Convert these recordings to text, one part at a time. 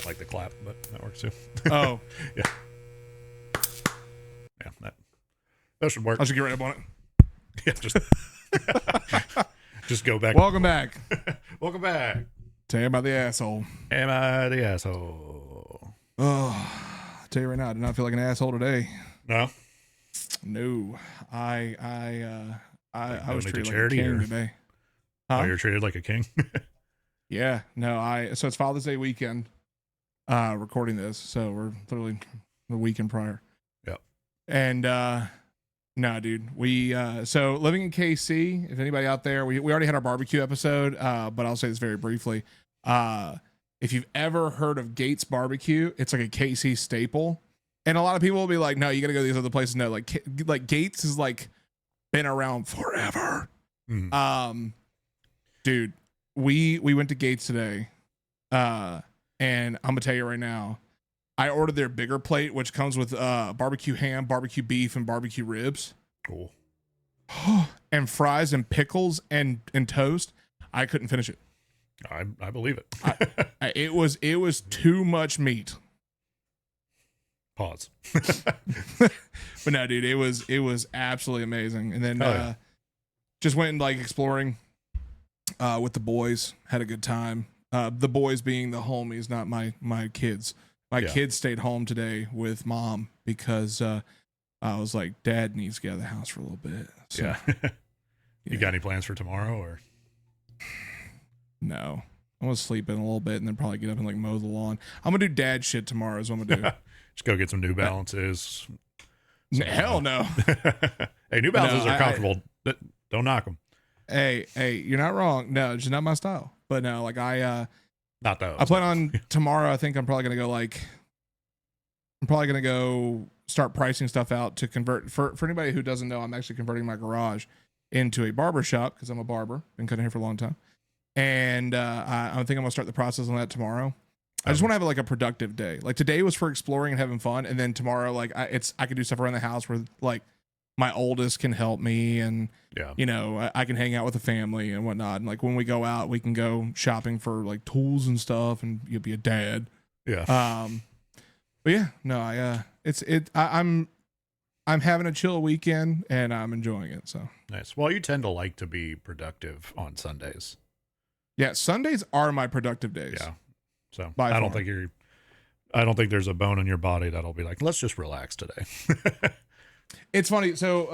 like the clap, but that works too. Oh, Yeah, that should work. I should get right up on it. Yeah, just go back. Welcome back. Welcome back. Tell you about the asshole. Am I the asshole? Oh, I tell you right now, I do not feel like an asshole today. No. No, I was treated like a charity king or- today. Oh, Huh? you're treated like a king. Yeah, no, so it's Father's Day weekend, recording this, so we're literally the weekend prior. Yep. And no, dude, so living in KC, if anybody out there, we already had our barbecue episode, but I'll say this very briefly. If you've ever heard of Gates Barbecue, it's like a KC staple. And a lot of people will be like, no, you got to go to these other places. No, like Gates has like been around forever. Mm. Dude, we went to Gates today. And I'm gonna tell you right now, I ordered their bigger plate, which comes with barbecue ham, barbecue beef, and barbecue ribs. Cool. And fries and pickles and toast. I couldn't finish it. I believe it. It was too much meat. Pause. But no, dude, it was absolutely amazing. And then just went and like exploring with the boys, had a good time. The boys being the homies, not my kids. My kids stayed home today with mom because I was like, Dad needs to get out of the house for a little bit. So, yeah. You got any plans for tomorrow or? No. I'm gonna sleep in a little bit and then probably get up and like mow the lawn. I'm gonna do dad shit tomorrow is what I'm gonna do. Just go get some New Balances. Hell no. Hey, New Balances are comfortable. Don't knock them. Hey, you're not wrong. No, it's just not my style. But no, like Not those. I plan on tomorrow. I think I'm probably gonna go start pricing stuff out to convert. For anybody who doesn't know, I'm actually converting my garage into a barber shop because I'm a barber. Been cutting hair for a long time, and I think I'm gonna start the process on that tomorrow. I just want to have like a productive day. Like today was for exploring and having fun, and then tomorrow, like I can do stuff around the house where like my oldest can help me, and you know I can hang out with the family and whatnot. And like when we go out, we can go shopping for like tools and stuff, and you'll be a dad. Yeah. But yeah, no, I'm having a chill weekend and I'm enjoying it. So Nice. Well, you tend to like to be productive on Sundays. yeah, Sundays are my productive days. Yeah. So By I don't far. I don't think there's a bone in your body that'll be like, let's just relax today. It's funny. So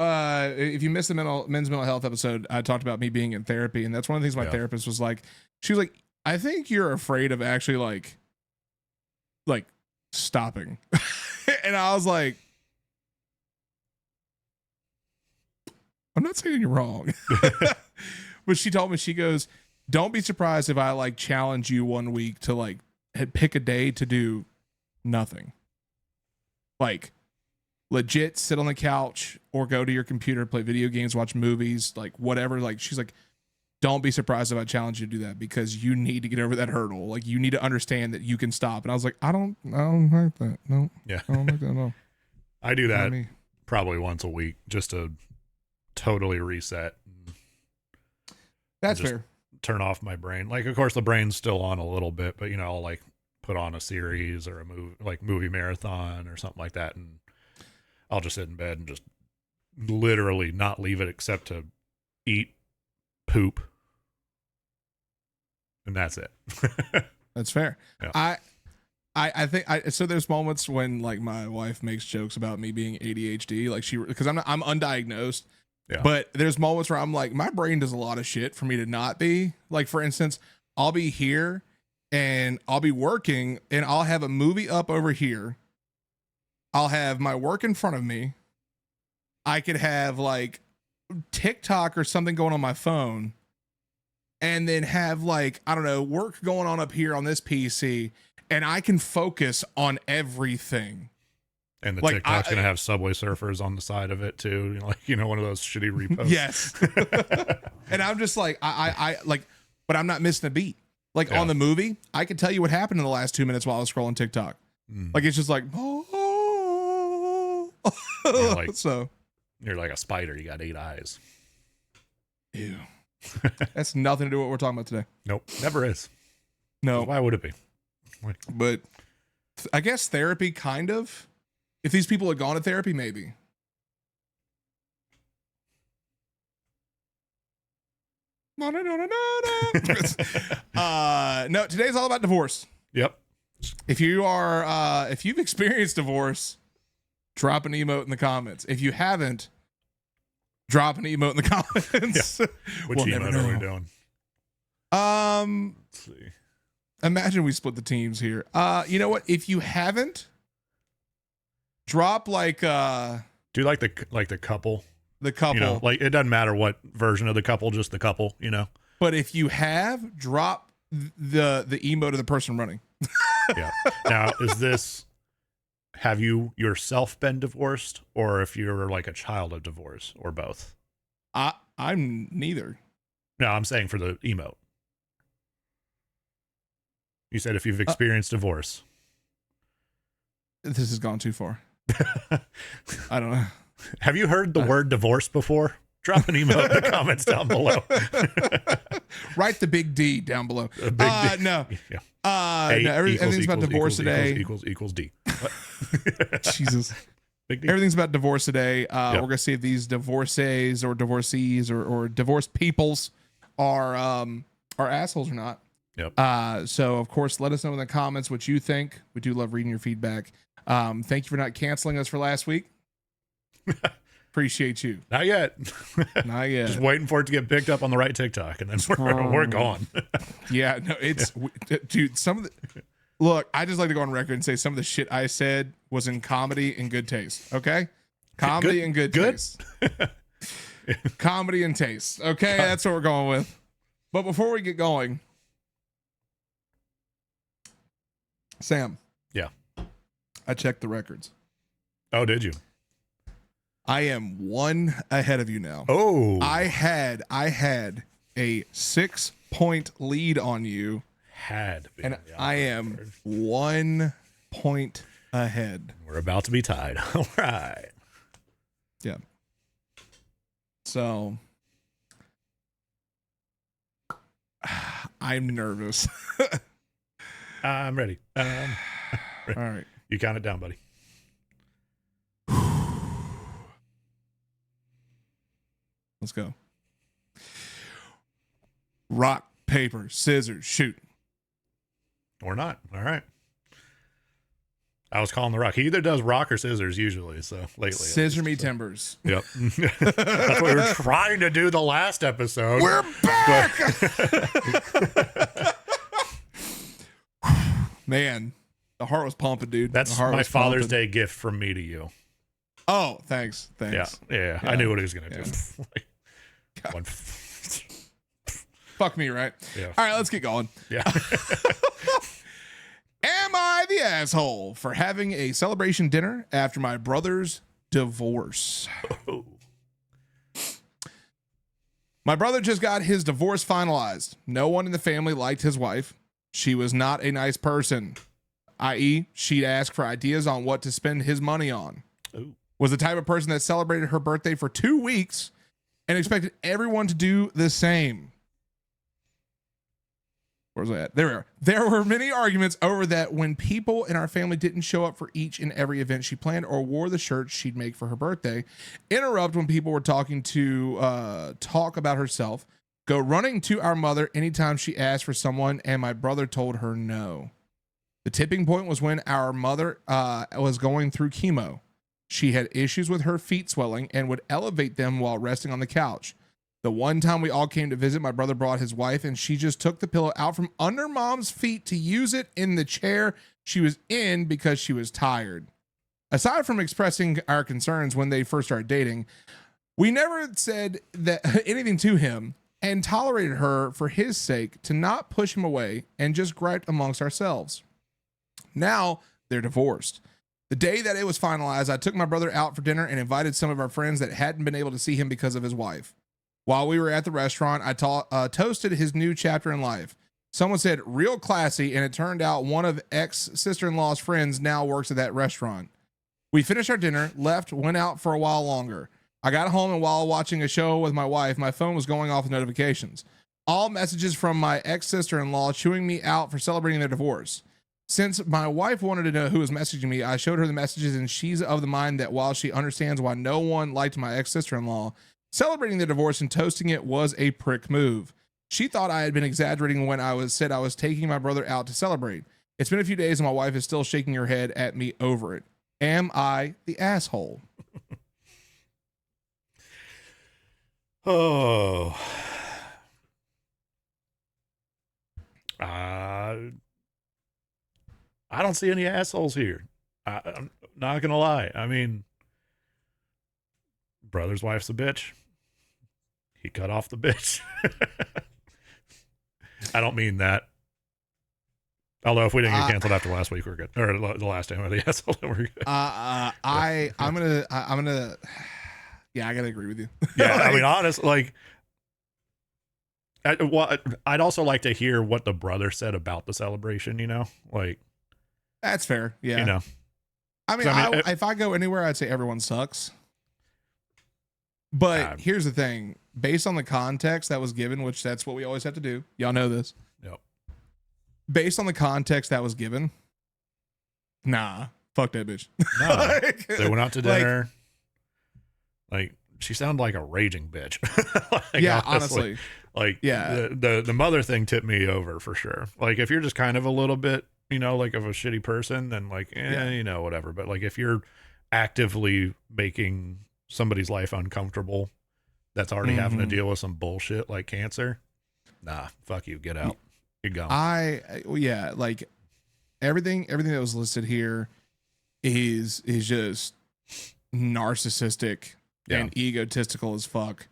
if you missed the men's mental health episode, I talked about me being in therapy, and that's one of the things my therapist was like. She was like, I think you're afraid of actually like stopping. And I was like, I'm not saying you're wrong. But she told me, she goes, don't be surprised if I like challenge you one week to like pick a day to do nothing. Like legit sit on the couch or go to your computer, play video games, watch movies, like whatever. Like she's like, don't be surprised if I challenge you to do that because you need to get over that hurdle. Like you need to understand that you can stop. And I was like, I don't like that. No. Yeah. I don't like that. No. I do that probably once a week just to totally reset. That's fair. Turn off my brain. Like, of course, the brain's still on a little bit, but you know, I'll like put on a series or a movie marathon or something like that, and I'll just sit in bed and just literally not leave it except to eat, poop, and that's it. That's fair. Yeah. I think so there's moments when like my wife makes jokes about me being ADHD, like because I'm undiagnosed. Yeah. But there's moments where I'm like, my brain does a lot of shit for me to not be. Like, for instance, I'll be here and I'll be working and I'll have a movie up over here. I'll have my work in front of me. I could have like TikTok or something going on my phone and then have like, I don't know, work going on up here on this PC, and I can focus on everything. And the like, TikTok's going to have Subway Surfers on the side of it too. One of those shitty reposts. Yes. And I'm just like, I like, but I'm not missing a beat. Like on the movie, I could tell you what happened in the last 2 minutes while I was scrolling TikTok. Like, it's just like, so you're like a spider. You got 8 eyes. Ew. That's nothing to do with what we're talking about today. Nope. Never is. No. Why would it be? Like, But I guess therapy, kind of. If these people had gone to therapy, maybe. No, today's all about divorce. yep. If you've experienced divorce, drop an emote in the comments. If you haven't, drop an emote in the comments. Yeah. Which We'll emote never are we know. doing? Let's see. Imagine we split the teams here. You know what? If you haven't, drop do like the couple. The couple. You know, like it doesn't matter what version of the couple, just the couple. You know. But if you have, drop the emote of the person running. Yeah. Now, have you yourself been divorced, or if you're like a child of divorce, or both? I'm neither. No, I'm saying for the emote. You said if you've experienced divorce. This has gone too far. I don't know. Have you heard the word divorce before? Drop an emote in the comments down below. Write the big D down below. Big D. No. Yeah. No, everything's about divorce today. Equals D. Jesus. Big D. Everything's about divorce today. Yep. We're going to see if these divorcees or divorcees or divorced peoples are assholes or not. Yep. So, of course, let us know in the comments what you think. We do love reading your feedback. Thank you for not canceling us for last week. Appreciate you. Not yet. Not yet. Just waiting for it to get picked up on the right TikTok, and then we're gone. Yeah, no, dude. Look, I just like to go on record and say some of the shit I said was in comedy and good taste. Okay, comedy and good taste. Comedy and taste. Okay, that's what we're going with. But before we get going, Sam. Yeah. I checked the records. Oh, did you? I am one ahead of you now. Oh, I had a 6-point lead on you. And I am 1 point ahead. We're about to be tied. All right. Yeah. So I'm nervous. I'm ready. All right. You count it down, buddy. Let's go. Rock, paper, scissors, shoot. Or not. All right. I was calling the rock. He either does rock or scissors usually. So lately. Scissor me timbers. Yep. That's what we were trying to do the last episode. We're back. Man, the heart was pumping, dude. That's my Father's Day gift from me to you. Oh, thanks. Yeah. I knew what he was going to do. Fuck me, right? Yeah. All right, let's get going. Yeah. Am I the asshole for having a celebration dinner after my brother's divorce? Oh. My brother just got his divorce finalized. No one in the family liked his wife. She was not a nice person, i.e., she'd ask for ideas on what to spend his money on. Ooh. Was the type of person that celebrated her birthday for 2 weeks and expected everyone to do the same. Where's that? There we are. There were many arguments over that when people in our family didn't show up for each and every event she planned or wore the shirt she'd make for her birthday, interrupt when people were talking to talk about herself, go running to our mother anytime she asked for someone, and my brother told her no. The tipping point was when our mother was going through chemo. She had issues with her feet swelling and would elevate them while resting on the couch. The one time we all came to visit, my brother brought his wife and she just took the pillow out from under mom's feet to use it in the chair she was in because she was tired. Aside from expressing our concerns when they first started dating, we never said that anything to him and tolerated her for his sake to not push him away and just griped amongst ourselves. Now they're divorced. The day that it was finalized, I took my brother out for dinner and invited some of our friends that hadn't been able to see him because of his wife. While we were at the restaurant, I toasted his new chapter in life. Someone said, real classy, and it turned out one of ex-sister-in-law's friends now works at that restaurant. We finished our dinner, left, went out for a while longer. I got home, and while watching a show with my wife, my phone was going off with notifications. All messages from my ex-sister-in-law chewing me out for celebrating their divorce. Since my wife wanted to know who was messaging me, I showed her the messages, and she's of the mind that while she understands why no one liked my ex-sister-in-law, celebrating the divorce and toasting it was a prick move. She thought I had been exaggerating when I said I was taking my brother out to celebrate. It's been a few days and my wife is still shaking her head at me over it. Am I the asshole? Oh. I don't see any assholes here. I'm not gonna lie. I mean, brother's wife's a bitch. He cut off the bitch. I don't mean that. Although if we didn't get canceled after last week, we're good. Or the last time, the asshole, we're good. I'm gonna. Yeah, I gotta agree with you. Yeah, I mean, honest, like, I'd also like to hear what the brother said about the celebration. You know, like, that's fair. Yeah, you know, I mean, if I go anywhere, I'd say everyone sucks. But here's the thing: based on the context that was given, which that's what we always have to do. Y'all know this. Yep. Based on the context that was given, nah, fuck that bitch. No, like, they went out to dinner. Like, she sounded like a raging bitch. Like, yeah, honestly. Like, yeah, the mother thing tipped me over for sure. Like, if you're just kind of a little bit, you know, like of a shitty person, then like, you know, whatever. But like, if you're actively making somebody's life uncomfortable, that's already having to deal with some bullshit like cancer, nah, fuck you, get out, you're gone. Like everything that was listed here is just narcissistic and egotistical as fuck.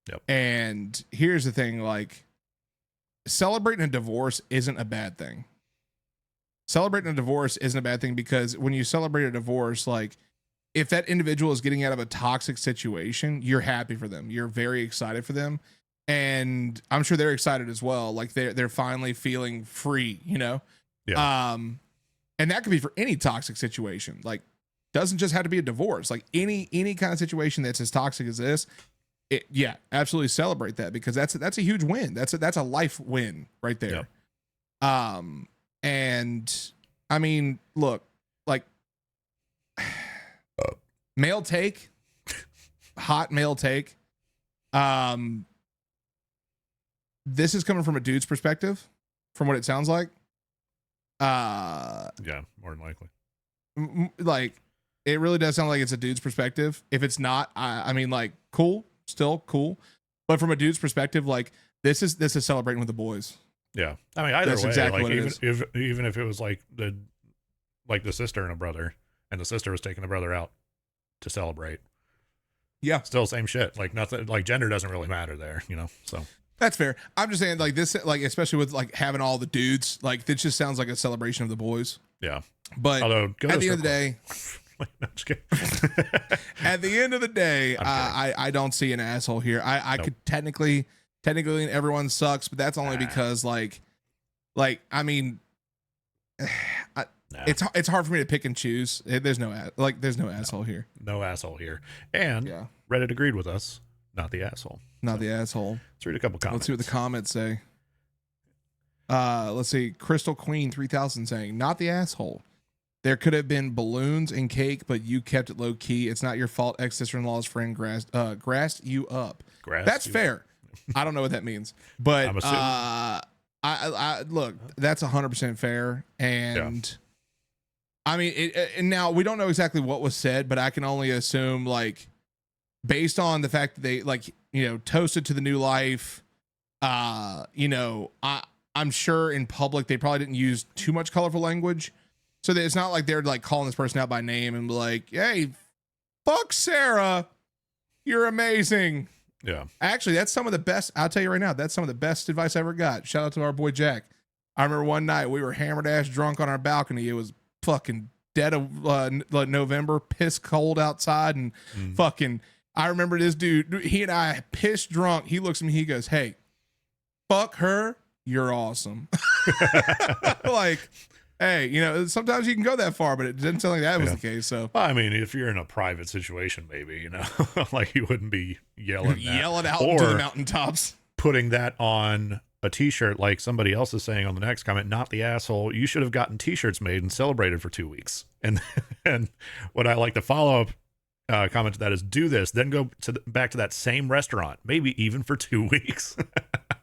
Yep. And here's the thing, like, celebrating a divorce isn't a bad thing. Celebrating a divorce isn't a bad thing because when you celebrate a divorce, like, if that individual is getting out of a toxic situation, you're happy for them. You're very excited for them. And I'm sure they're excited as well. Like, they're finally feeling free, you know? Yeah. And that could be for any toxic situation. Like, doesn't just have to be a divorce. Like, any kind of situation that's as toxic as this, absolutely celebrate that, because that's a huge win. That's a life win right there. Yep. And I mean, look, like, male take, hot male take. This is coming from a dude's perspective, from what it sounds like. Yeah, more than likely. Like, it really does sound like it's a dude's perspective. If it's not, I mean, like, cool, still cool. But from a dude's perspective, like, this is celebrating with the boys. Yeah, I mean, either That's way, exactly like, even if it was like the sister and a brother, and the sister was taking the brother out to celebrate. Yeah, still same shit. Like, nothing, like, gender doesn't really matter there, you know. So that's fair. I'm just saying, like, this, like, especially with like having all the dudes, like, this just sounds like a celebration of the boys. Yeah, but although at the end of the day, no, just kidding. At the end of the day, I don't see an asshole here. I could technically everyone sucks, but that's only because like I mean, it's hard for me to pick and choose. There's no asshole here. No asshole here. And Reddit agreed with us. Not the asshole. Not the asshole. Let's read a couple comments. Let's see what the comments say. Let's see. Crystal Queen 3000 saying, not the asshole. There could have been balloons and cake, but you kept it low key. It's not your fault. Ex-sister-in-law's friend grassed you up. That's fair. I don't know what that means, but I look, that's 100% fair. And I mean, and now we don't know exactly what was said, but I can only assume, like, based on the fact that they, like, you know, toasted to the new life, you know, I'm sure in public they probably didn't use too much colorful language. So that it's not like they're like calling this person out by name and be like, hey, fuck Sarah, you're amazing. Yeah. Actually, that's some of the best. I'll tell you right now, that's some of the best advice I ever got. Shout out to our boy Jack. I remember one night we were hammered ass drunk on our balcony. It was fucking dead of November, piss cold outside, and fucking, I remember this dude, he and I pissed drunk. He looks at me, he goes, hey, fuck her, you're awesome. Like, hey, you know, sometimes you can go that far, but it didn't sound like that was the case. So, well, I mean, if you're in a private situation, maybe, you know, like, you wouldn't be yelling out to the mountaintops, putting that on a t-shirt like somebody else is saying on the next comment, not the asshole. You should have gotten t-shirts made and celebrated for 2 weeks. And and what I like to follow up comment to that is do this, then go back to that same restaurant, maybe even for 2 weeks.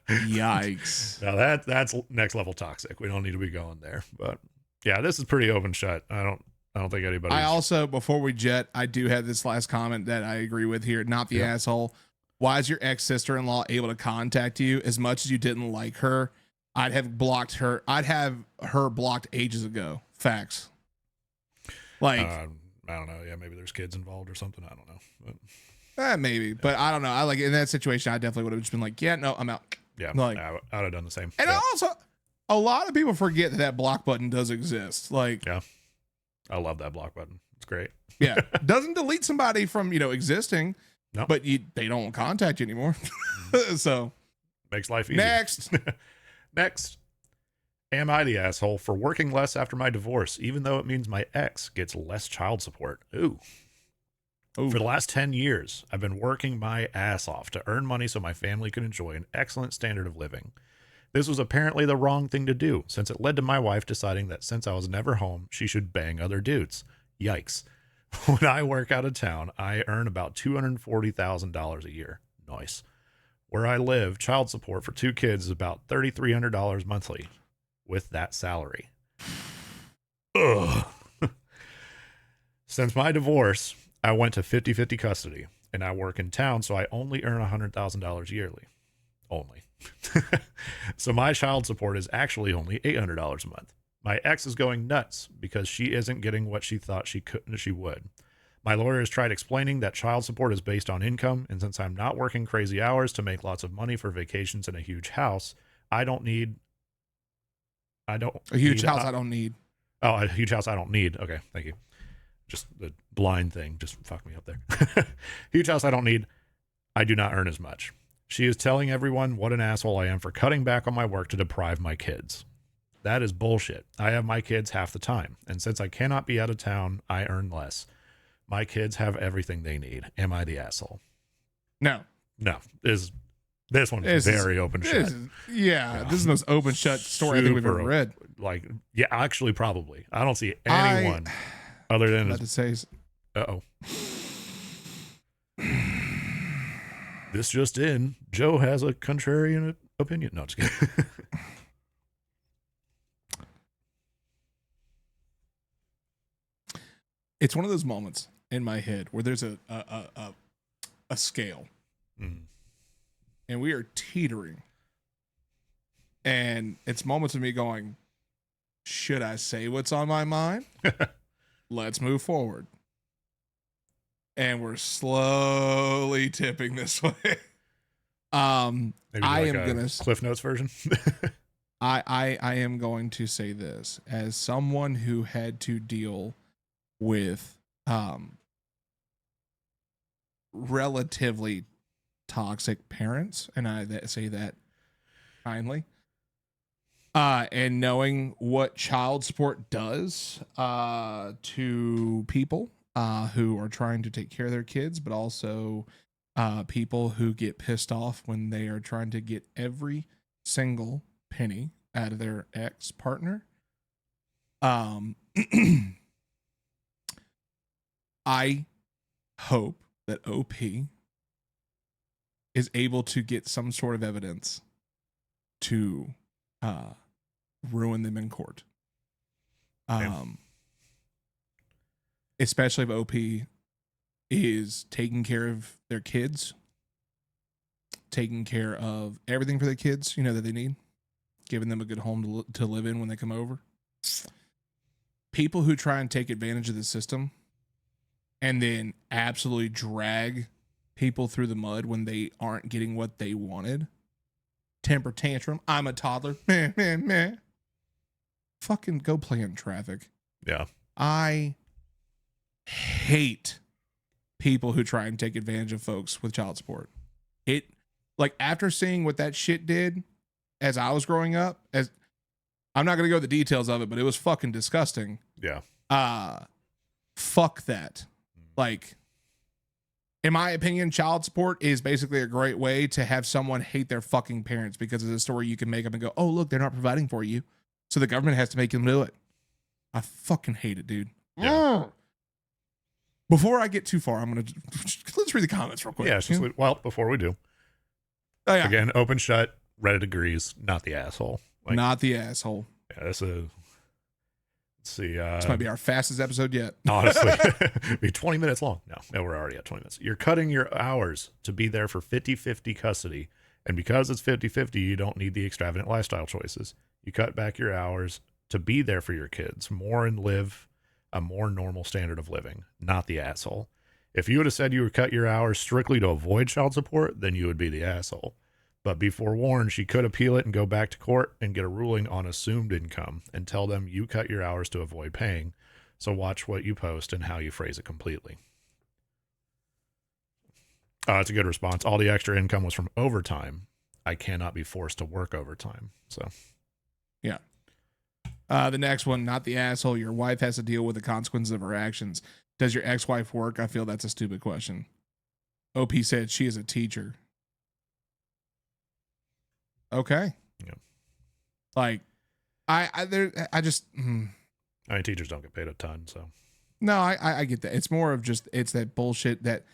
Yikes. Now that's next level toxic. We don't need to be going there. But yeah, this is pretty open shut. I don't think anybody. I also, before we jet, I do have this last comment that I agree with here. Not the asshole. Why is your ex sister-in-law able to contact you? As much as you didn't like her, I'd have blocked her. I'd have her blocked ages ago. Facts. Like, I don't know. Yeah, maybe there's kids involved or something. I don't know. But, maybe, but I don't know. I like in that situation, I definitely would have just been like, yeah, no, I'm out. yeah, Like, I would have done the same. and Yeah. also, a lot of people forget that block button does exist. Like, Yeah. I love that block button. It's great. yeah, doesn't delete somebody from existing, No. but they don't contact you anymore. So Makes life easier. next, Next. Am I the asshole for working less after my divorce, even though it means my ex gets less child support? Ooh. For the last 10 years, I've been working my ass off to earn money so my family could enjoy an excellent standard of living. This was apparently the wrong thing to do, since it led to my wife deciding that since I was never home, she should bang other dudes. Yikes. When I work out of town, I earn about $240,000 a year. Nice. Where I live, child support for 2 kids is about $3,300 monthly with that salary. Ugh. Since my divorce, I went to 50-50 custody, and I work in town, so I only earn $100,000 yearly. Only. So my child support is actually only $800 a month. My ex is going nuts because she isn't getting what she thought she would. My lawyer has tried explaining that child support is based on income, and since I'm not working crazy hours to make lots of money for vacations and a huge house, I don't need. A huge house I don't need. Oh, a huge house I don't need. Okay, thank you. Just the blind thing just fucked me up there. Huge house I don't need. I do not earn as much. She is telling everyone what an asshole I am for cutting back on my work to deprive my kids. That is bullshit. I have my kids half the time, and since I cannot be out of town, I earn less. My kids have everything they need. Am I the asshole? No. This one is very open shut. This is the most open shut story I think we've ever read. Like, yeah, actually, probably. I don't see anyone other than to say. Uh-oh. This just in. Joe has a contrarian opinion. No, just kidding. It's one of those moments in my head where there's a scale, and we are teetering, and it's moments of me going, should I say what's on my mind? Let's move forward. And we're slowly tipping this way. Maybe I am gonna Cliff Notes version. I am going to say this as someone who had to deal with relatively toxic parents, and I say that kindly. And knowing what child support does to people who are trying to take care of their kids, but also people who get pissed off when they are trying to get every single penny out of their ex-partner. I hope that OP is able to get some sort of evidence to ruin them in court. Especially if OP is taking care of their kids, taking care of everything for their kids, that they need, giving them a good home to live in when they come over. People who try and take advantage of the system and then absolutely drag people through the mud when they aren't getting what they wanted. Temper tantrum. I'm a toddler. Meh. Fucking go play in traffic. Yeah. I hate people who try and take advantage of folks with child support. After seeing what that shit did as I was growing up, I'm not going to go into the details of it, but it was fucking disgusting. Yeah. Fuck that. Like, In my opinion, child support is basically a great way to have someone hate their fucking parents because it's a story you can make up and go, oh, look, they're not providing for you. So the government has to make them do it. I fucking hate it, dude. Yeah. Before I get too far, let's read the comments real quick. Yeah, it's just, well, before we do. Oh, yeah. Again, open shut, Reddit agrees, not the asshole. Like, Not the asshole. yeah, let's see. This might be our fastest episode yet. Honestly, be 20 minutes long. No, we're already at 20 minutes. You're cutting your hours to be there for 50-50 custody. And because it's 50-50, you don't need the extravagant lifestyle choices. You cut back your hours to be there for your kids more and live a more normal standard of living, not the asshole. If you would have said you would cut your hours strictly to avoid child support, then you would be the asshole. But be forewarned, she could appeal it and go back to court and get a ruling on assumed income and tell them you cut your hours to avoid paying. So watch what you post and how you phrase it completely. It's a good response. All the extra income was from overtime. I cannot be forced to work overtime. So, yeah. The next one, not the asshole. Your wife has to deal with the consequences of her actions. Does your ex-wife work? I feel that's a stupid question. OP said she is a teacher. Okay. Yeah. Like, I mean, teachers don't get paid a ton, so. No, I get that. It's more of just, it's that bullshit that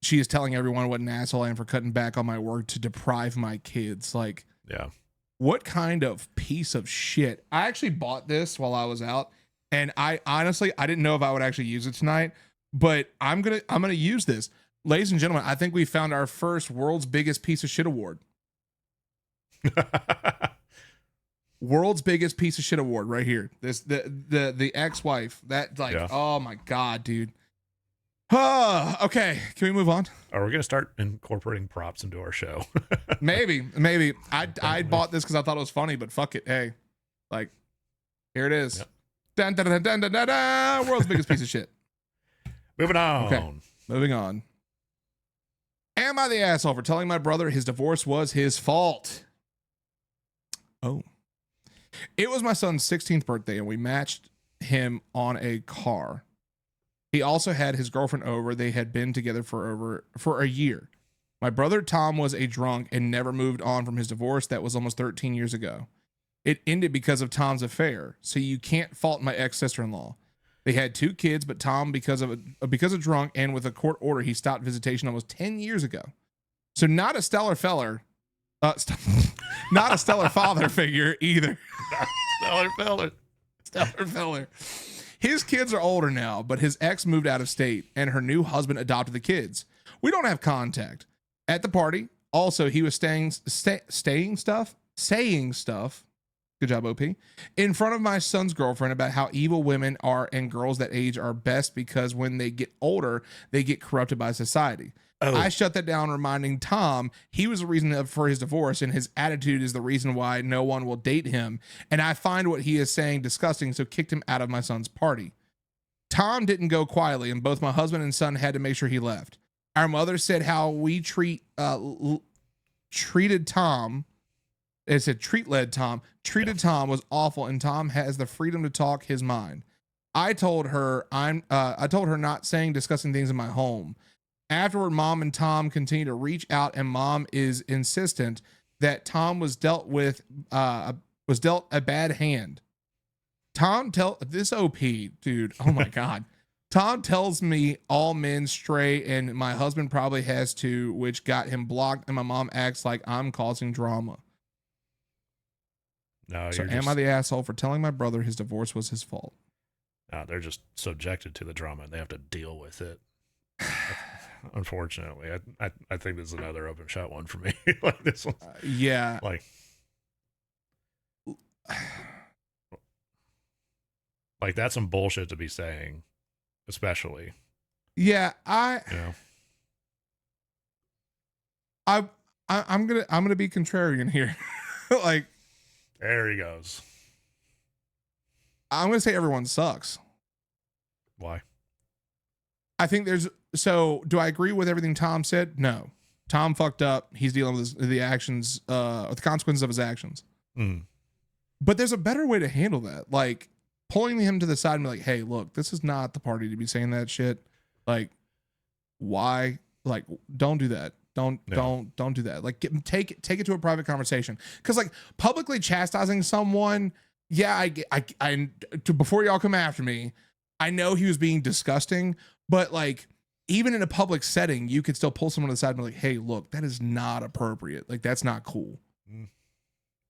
she is telling everyone what an asshole I am for cutting back on my work to deprive my kids. Like, yeah. What kind of piece of shit? I actually bought this while I was out, and I honestly, I didn't know if I would actually use it tonight, but I'm gonna use this. Ladies and gentlemen, I think we found our first world's biggest piece of shit award. World's biggest piece of shit award right here. This the ex-wife. That, like, yeah. Oh my god, dude. Okay, can we move on? Are we gonna start incorporating props into our show? maybe. I bought this because I thought it was funny, but fuck it. Hey, like, here it is. Yep. Dun, dun, dun, dun, dun, dun, dun, world's biggest piece of shit. Moving on. Okay, moving on. Am I the asshole for telling my brother his divorce was his fault? Oh. It was my son's 16th birthday, and we matched him on a car. He also had his girlfriend over. They had been together for a year. My brother Tom was a drunk and never moved on from his divorce that was almost 13 years ago. It ended because of Tom's affair, so you can't fault my ex-sister-in-law. They had 2 kids, but Tom, because of drunk and with a court order, he stopped visitation almost 10 years ago. So not a stellar feller. Not a stellar father figure either. Stellar feller. His kids are older now, but his ex moved out of state and her new husband adopted the kids. We don't have contact. At the party, also, he was saying stuff. Good job, OP. In front of my son's girlfriend about how evil women are and girls that age are best because when they get older, they get corrupted by society. Oh. I shut that down, reminding Tom he was the reason for his divorce and his attitude is the reason why no one will date him. And I find what he is saying disgusting, so kicked him out of my son's party. Tom didn't go quietly, and both my husband and son had to make sure he left. Our mother said how we treated Tom. It said treated Tom was awful, and Tom has the freedom to talk his mind. I told her not saying disgusting things in my home. Afterward, Mom and Tom continue to reach out, and Mom is insistent that Tom was dealt a bad hand. This OP, dude. Oh my God. Tom tells me all men stray, and my husband probably has too, which got him blocked, and my mom acts like I'm causing drama. No, so am I the asshole for telling my brother his divorce was his fault? No, they're just subjected to the drama and they have to deal with it. Unfortunately, I think this is another open shot one for me. Like this one, yeah. Like that's some bullshit to be saying, especially. Yeah, I'm gonna be contrarian here. Like, there he goes. I'm gonna say everyone sucks. Why? I think do I agree with everything Tom said? No. Tom fucked up. He's dealing with the actions, the consequences of his actions. Mm. But there's a better way to handle that. Like pulling him to the side and be like, hey, look, this is not the party to be saying that shit. Like, why? Like, don't do that. Don't do that. Like, take it to a private conversation. Because like publicly chastising someone, yeah, before y'all come after me, I know he was being disgusting, but like even in a public setting, you could still pull someone to the side and be like, hey, look, that is not appropriate. Like, that's not cool.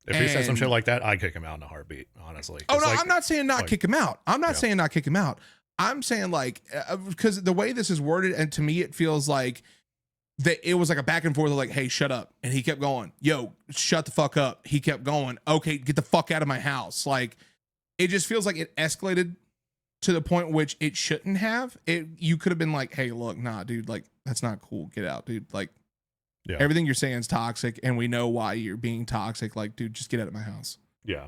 If he says some shit like that, I'd kick him out in a heartbeat, honestly. Oh, no, like, I'm not saying not kick him out. I'm not saying not kick him out. I'm saying like, because the way this is worded, and to me, it feels like that it was like a back and forth of like, hey, shut up. And he kept going, yo, shut the fuck up. He kept going, okay, get the fuck out of my house. Like, it just feels like it escalated to the point which it shouldn't have. You could have been like, hey, look, nah, dude, like, that's not cool. Get out, dude. Like, everything you're saying is toxic, and we know why you're being toxic. Like, dude, just get out of my house. Yeah.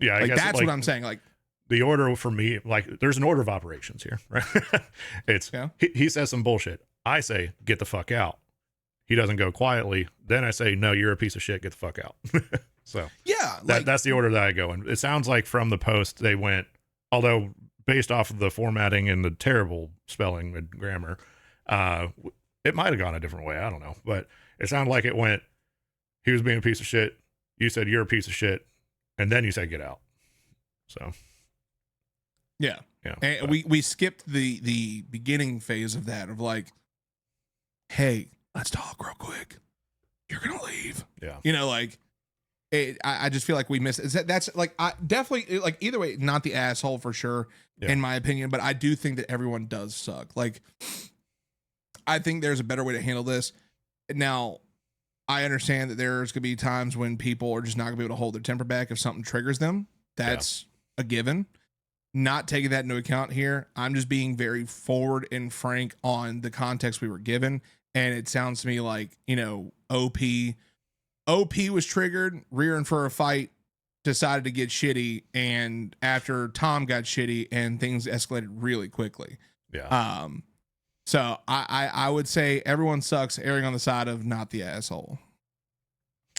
Yeah. I guess that's what I'm saying. Like, the order for me, like, there's an order of operations here, right? It's, he says some bullshit. I say, get the fuck out. He doesn't go quietly. Then I say, no, you're a piece of shit. Get the fuck out. So yeah, that's the order that I go in. It sounds like from the post they went, although based off of the formatting and the terrible spelling and grammar, it might have gone a different way. I don't know, but it sounded like it went, he was being a piece of shit. You said you're a piece of shit. And then you said, get out. So. Yeah. And we skipped the beginning phase of that, of like, hey, let's talk real quick. You're going to leave. Yeah. You know, like, I just feel like we missed it. That's like, I definitely, like, either way, not the asshole for sure, in my opinion, but I do think that everyone does suck. Like, I think there's a better way to handle this. Now, I understand that there's going to be times when people are just not going to be able to hold their temper back if something triggers them. That's a given. Not taking that into account here. I'm just being very forward and frank on the context we were given. And it sounds to me like, you know, OP was triggered, rearing for a fight, decided to get shitty. And after Tom got shitty and things escalated really quickly. Yeah. So I would say everyone sucks, erring on the side of not the asshole.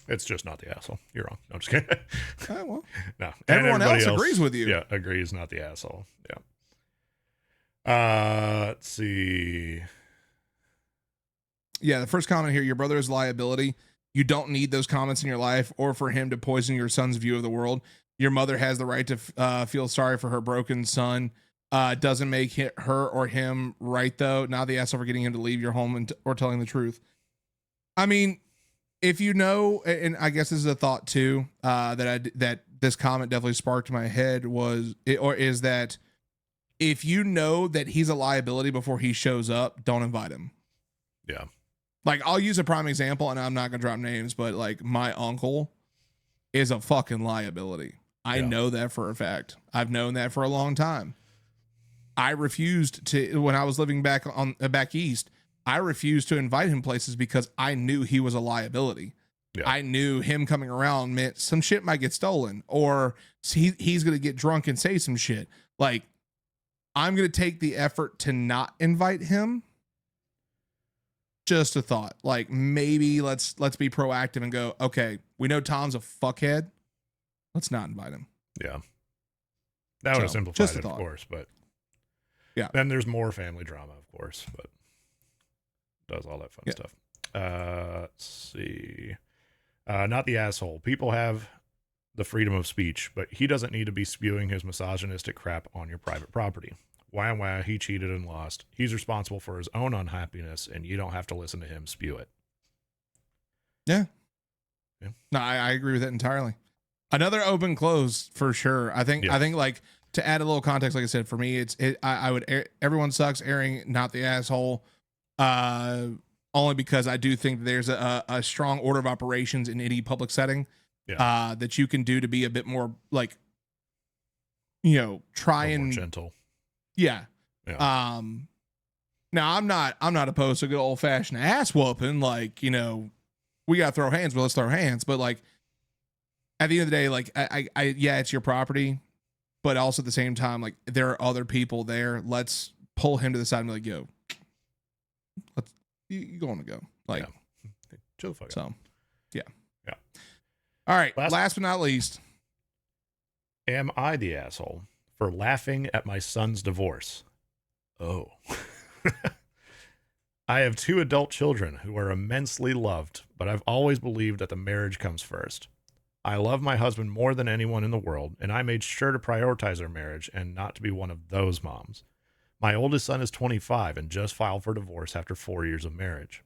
It's just not the asshole. You're wrong. No, I'm just kidding. Well, no. Everyone else agrees with you. Yeah, agrees, not the asshole. Yeah. Let's see. Yeah, the first comment here, your brother is liability. You don't need those comments in your life or for him to poison your son's view of the world. Your mother has the right to feel sorry for her broken son. Doesn't make her or him right, though. Not the asshole for getting him to leave your home or telling the truth. I mean, if you know, and I guess this is a thought too, that this comment definitely sparked in my head is that if you know that he's a liability before he shows up, don't invite him. Yeah. Like, I'll use a prime example, and I'm not gonna drop names, but like, my uncle is a fucking liability. I know that for a fact. I've known that for a long time. I refused to, when I was living back east, I refused to invite him places because I knew he was a liability. Yeah. I knew him coming around meant some shit might get stolen, or he's going to get drunk and say some shit. Like, I'm going to take the effort to not invite him. Just a thought. Like, maybe let's be proactive and go, okay, we know Tom's a fuckhead. Let's not invite him. Yeah. That would have simplified it, of course, but yeah. Then there's more family drama, of course, but does all that fun stuff. Let's see. Not the asshole. People have the freedom of speech, but he doesn't need to be spewing his misogynistic crap on your private property. Wah, he cheated and lost. He's responsible for his own unhappiness, and you don't have to listen to him spew it. Yeah. No, I agree with that entirely. Another open close for sure. I think like, to add a little context, like I said, for me, I would everyone sucks, airing not the asshole. Only because I do think there's a strong order of operations in any public setting that you can do to be a bit more like, you know, try and more gentle. Yeah. Now I'm not opposed to a good old fashioned ass whooping. Like, you know, we got to throw hands, but let's throw hands. But like, at the end of the day, like yeah, it's your property, but also at the same time, like, there are other people there. Let's pull him to the side and be like, yo, you going to go, like, chill the fuck so out. Yeah. All right, last but not least, am I the asshole for laughing at my son's divorce? Oh. I have two adult children who are immensely loved, but I've always believed that the marriage comes first. I love my husband more than anyone in the world, and I made sure to prioritize our marriage and not to be one of those moms. My oldest son is 25 and just filed for divorce after 4 years of marriage.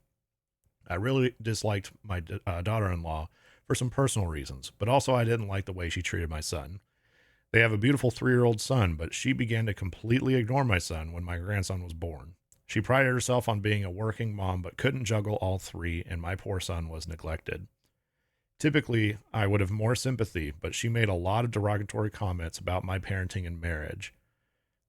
I really disliked my daughter in law for some personal reasons, but also I didn't like the way she treated my son. They have a beautiful 3-year-old son, but she began to completely ignore my son when my grandson was born. She prided herself on being a working mom, but couldn't juggle all three, and my poor son was neglected. Typically, I would have more sympathy, but she made a lot of derogatory comments about my parenting and marriage.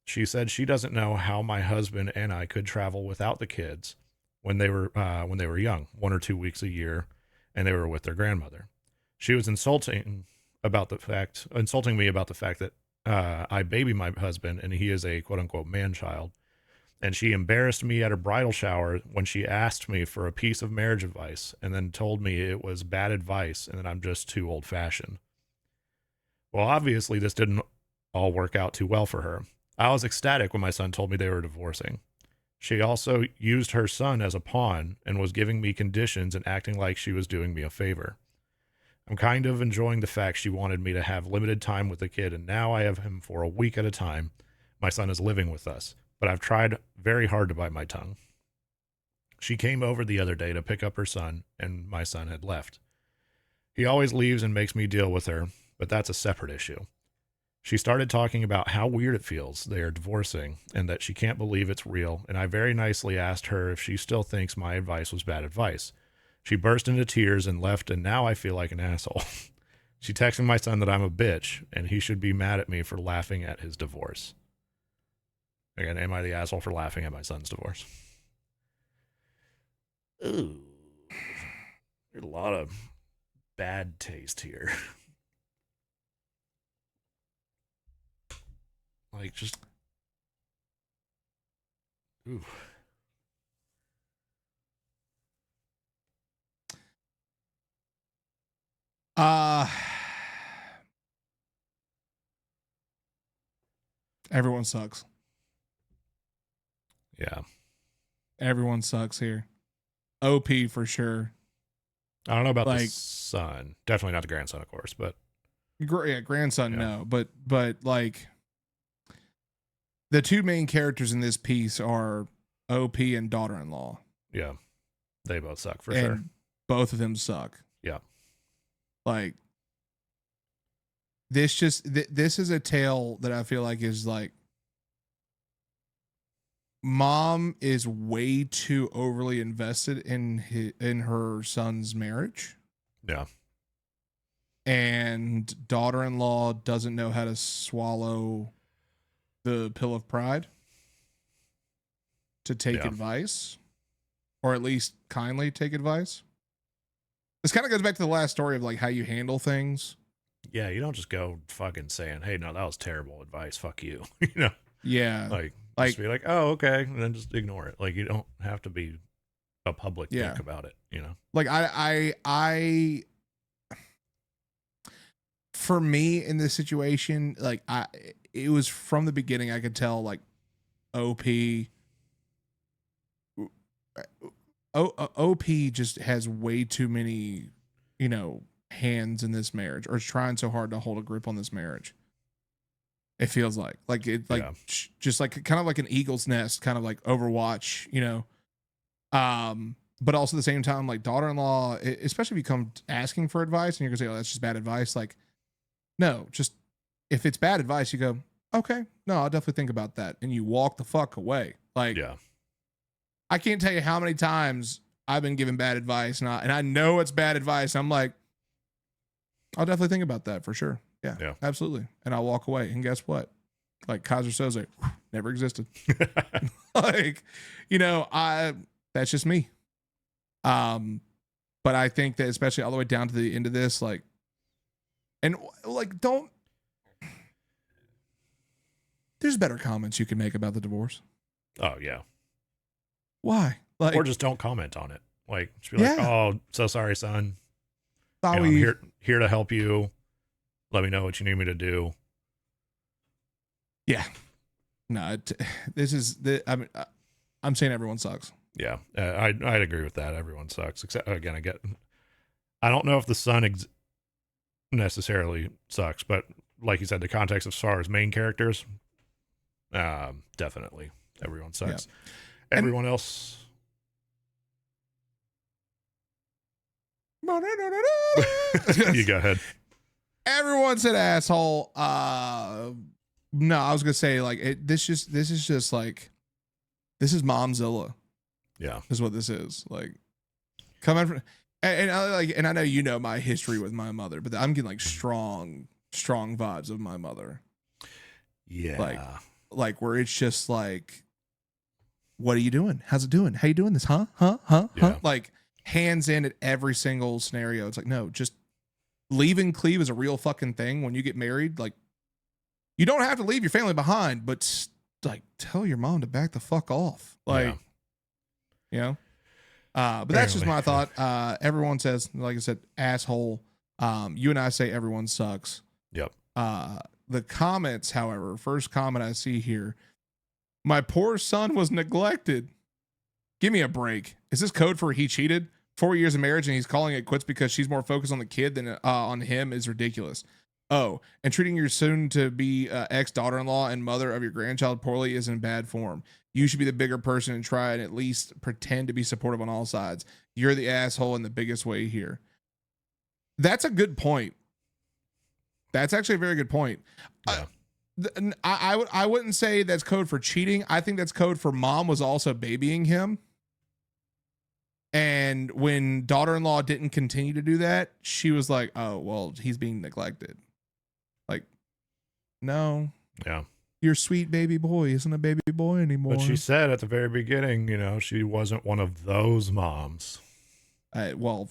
She said she doesn't know how my husband and I could travel without the kids when they were young, 1 or 2 weeks a year, and they were with their grandmother. She was insulting me about the fact that I baby my husband and he is a quote unquote man child. And she embarrassed me at her bridal shower when she asked me for a piece of marriage advice and then told me it was bad advice and that I'm just too old fashioned. Well, obviously, this didn't all work out too well for her. I was ecstatic when my son told me they were divorcing. She also used her son as a pawn and was giving me conditions and acting like she was doing me a favor. I'm kind of enjoying the fact she wanted me to have limited time with the kid, and now I have him for a week at a time. My son is living with us, but I've tried very hard to bite my tongue. She came over the other day to pick up her son, and my son had left. He always leaves and makes me deal with her, but that's a separate issue. She started talking about how weird it feels they are divorcing and that she can't believe it's real, and I very nicely asked her if she still thinks my advice was bad advice. She burst into tears and left, and now I feel like an asshole. She texted my son that I'm a bitch, and he should be mad at me for laughing at his divorce. Again, am I the asshole for laughing at my son's divorce? Ooh. There's a lot of bad taste here. Like, just. Ooh. Everyone sucks. Yeah. Everyone sucks here. OP for sure. I don't know about the Like, son. Definitely not the grandson, of course, but yeah, grandson, Yeah. no. But like, the two main characters in this piece are OP and daughter-in-law. yeah, they both suck for and sure. both of them suck. Yeah. Like, this is a tale that I feel like is like, mom is way too overly invested in her son's marriage, Yeah. and daughter-in-law doesn't know how to swallow the pill of pride to take Yeah. advice, or at least kindly take advice. This kind of goes back to the last story of like how you handle things. Yeah, you don't just go fucking saying, "Hey, no, that was terrible advice. Fuck you." You know, Yeah. like Like- just be like, "Oh, okay," and then just ignore it. Like, you don't have to be a public Yeah. dick about it. You know. Like I for me in this situation, like it was from the beginning I could tell like OP just has way too many, hands in this marriage, or is trying so hard to hold a grip on this marriage. It feels like Yeah. just like kind of like an eagle's nest, kind of like Overwatch, but also at the same time, like daughter-in-law, especially if you come asking for advice and you're gonna say, "Oh, that's just bad advice." Like, no, just if it's bad advice, you go, "Okay, no, I'll definitely think about that," and you walk the fuck away. Like, Yeah. I can't tell you how many times I've been given bad advice, and I know it's bad advice. I'm like, I'll definitely think about that for sure. Yeah, absolutely. And I'll walk away. And guess what? Like Kaiser Soze, never existed. Like, that's just me. But I think that especially all the way down to the end of this, like, and like, there's better comments you can make about the divorce. Oh yeah. Why? Like, Or just don't comment on it. Like, just be like, Yeah. "Oh, so sorry, son. You know, sorry. I'm here to help you. Let me know what you need me to do." Yeah. No, this is the. I mean, I'm saying everyone sucks. Yeah, I'd agree with that. Everyone sucks. Except again, I don't know if the son necessarily sucks, but like you said, the context as far as main characters, definitely everyone sucks. Yeah. Everyone else. You go ahead. Everyone's an asshole. No, I was gonna say like this is just like this is Momzilla. Yeah, is what this is like. Coming from and I know you know my history with my mother, but I'm getting like strong vibes of my mother. Yeah, like where it's just like, what are you doing? How's it doing? How you doing this? Huh? Yeah. Like hands in at every single scenario. It's like, no, just leave and cleave is a real fucking thing. When you get married, like you don't have to leave your family behind, but like tell your mom to back the fuck off. Like, you know, but that's just my thought. Everyone says, like I said, asshole. You and I say everyone sucks. Yep. The comments, however, first comment I see here, my poor son was neglected. Give me a break. Is this code for he cheated? 4 years of marriage and he's calling it quits because she's more focused on the kid than on him is ridiculous. Oh, and treating your soon-to-be ex-daughter-in-law and mother of your grandchild poorly is in bad form. You should be the bigger person and try and at least pretend to be supportive on all sides. You're the asshole in the biggest way here. That's a good point. That's actually a very good point. Yeah. I wouldn't say that's code for cheating. I think that's code for mom was also babying him. And when daughter-in-law didn't continue to do that, she was like, oh, well, he's being neglected. Like, no. Yeah. Your sweet baby boy isn't a baby boy anymore. But she said at the very beginning, you know, she wasn't one of those moms. Well,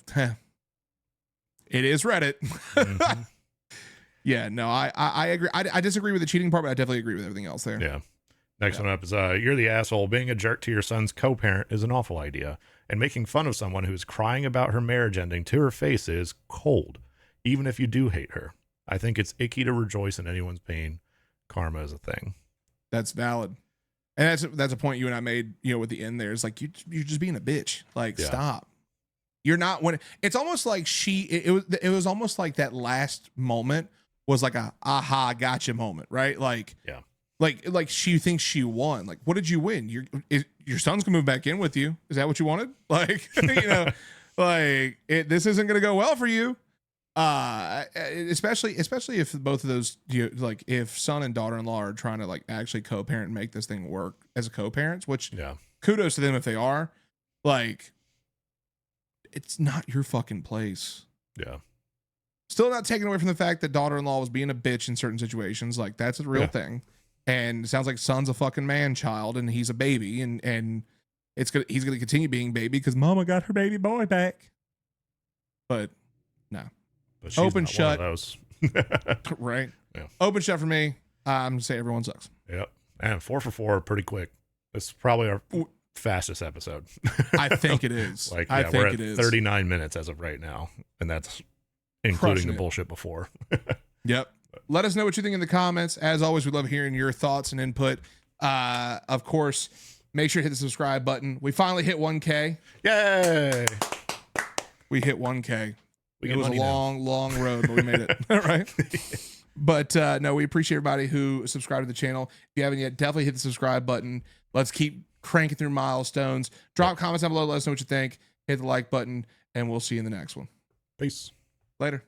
it is Reddit. Mm-hmm. Yeah, no, I agree. I disagree with the cheating part, but I definitely agree with everything else there. Yeah. Next one up is, you're the asshole. Being a jerk to your son's co-parent is an awful idea. And making fun of someone who is crying about her marriage ending to her face is cold, even if you do hate her. I think it's icky to rejoice in anyone's pain. Karma is a thing. That's valid. And that's a point you and I made, you know, with the end there. It's like, you're just being a bitch. Like, stop. You're not when it's almost like it was almost like that last moment was like a aha gotcha moment, right? Like, like she thinks she won. Like, what did you win? Your son's gonna move back in with you. Is that what you wanted? Like, you know, like this isn't gonna go well for you. Especially if both of those, you know, like if son and daughter-in-law are trying to like actually co-parent and make this thing work as a co-parents, which kudos to them if they are. Like, it's not your fucking place. Yeah. Still not taking away from the fact that daughter-in-law was being a bitch in certain situations. Like, that's a real thing. And it sounds like son's a fucking man child and he's a baby and he's gonna continue being baby because mama got her baby boy back. But no. But open shut. One of those. Right. Yeah. Open shut for me. I'm gonna say everyone sucks. Yep. And 4 for 4 pretty quick. It's probably our fastest episode. I think it is. Like, I think we're at it is 39 minutes as of right now, and that's including Crushing the it. bullshit before. Yep. Let us know what you think in the comments. As always, we love hearing your thoughts and input. Of course, make sure to hit the subscribe button. We finally hit 1K. Yay! We hit 1K. We It was a long road, but we made it. Right? But no, we appreciate everybody who subscribed to the channel. If you haven't yet, definitely hit the subscribe button. Let's keep cranking through milestones. Drop comments down below. Let us know what you think. Hit the like button, and we'll see you in the next one. Peace. Later.